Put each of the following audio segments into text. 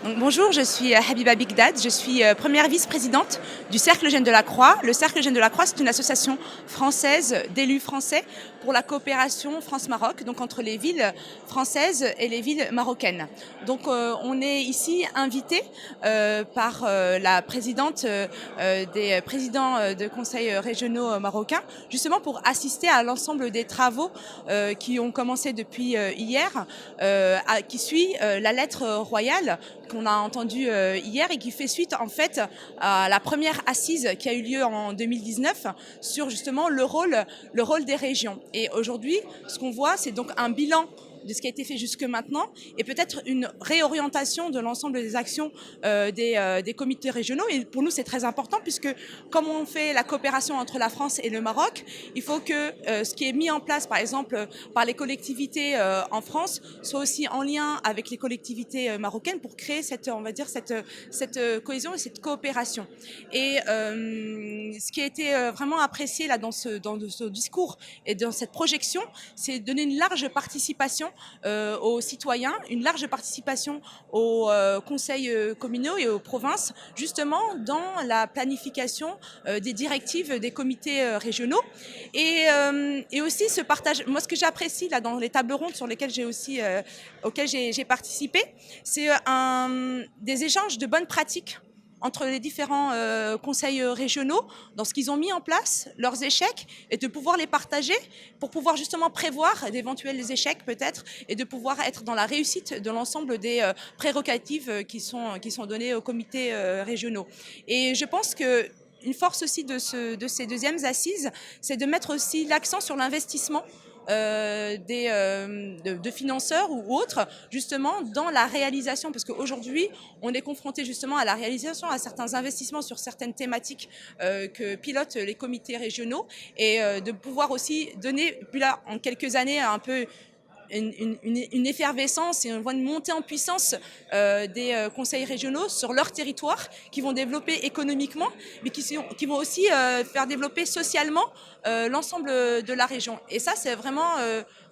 Donc, bonjour, je suis Habiba Bigdad, je suis première vice-présidente du Cercle Jeunes de la Croix. Le Cercle Jeunes de la Croix, c'est une association française d'élus français pour la coopération France-Maroc, donc entre les villes françaises et les villes marocaines. Donc on est ici invité par la présidente des présidents de conseils régionaux marocains, justement pour assister à l'ensemble des travaux qui ont commencé depuis hier, qui suit la lettre royale qu'on a entendue hier et qui fait suite en fait à la première assise qui a eu lieu en 2019 sur justement le rôle des régions. Et aujourd'hui, ce qu'on voit, c'est donc un bilan de ce qui a été fait jusque maintenant et peut-être une réorientation de l'ensemble des actions des comités régionaux. Et pour nous, c'est très important puisque comme on fait la coopération entre la France et le Maroc, il faut que ce qui est mis en place, par exemple, par les collectivités en France, soit aussi en lien avec les collectivités marocaines pour créer cette, on va dire, cette cohésion et cette coopération. Et ce qui a été vraiment apprécié là dans ce discours et dans cette projection, c'est donner une large participation aux citoyens, une large participation aux conseils communaux et aux provinces, justement dans la planification des directives des comités régionaux. Et aussi ce partage. Moi, ce que j'apprécie là dans les tables rondes sur lesquelles auxquelles j'ai participé, c'est des échanges de bonnes pratiques entre les différents conseils régionaux, dans ce qu'ils ont mis en place, leurs échecs, et de pouvoir les partager pour pouvoir justement prévoir d'éventuels échecs peut-être, et de pouvoir être dans la réussite de l'ensemble des prérogatives qui sont données aux comités régionaux. Et je pense que une force aussi de ces deuxièmes assises, c'est de mettre aussi l'accent sur l'investissement de financeurs ou autres, justement dans la réalisation, parce qu'aujourd'hui on est confronté justement à la réalisation, à certains investissements sur certaines thématiques que pilotent les comités régionaux, et de pouvoir aussi donner, puis là en quelques années, un peu une effervescence et on voit une montée en puissance des conseils régionaux sur leur territoire, qui vont développer économiquement, mais qui vont aussi faire développer socialement l'ensemble de la région. Et ça, c'est vraiment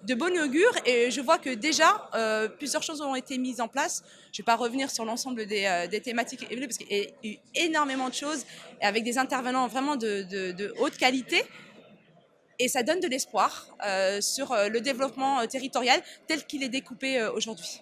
de bon augure, et je vois que déjà plusieurs choses ont été mises en place. Je ne vais pas revenir sur l'ensemble des thématiques évoluées, parce qu'il y a eu énormément de choses, avec des intervenants vraiment de haute qualité. Et ça donne de l'espoir sur le développement territorial tel qu'il est découpé aujourd'hui.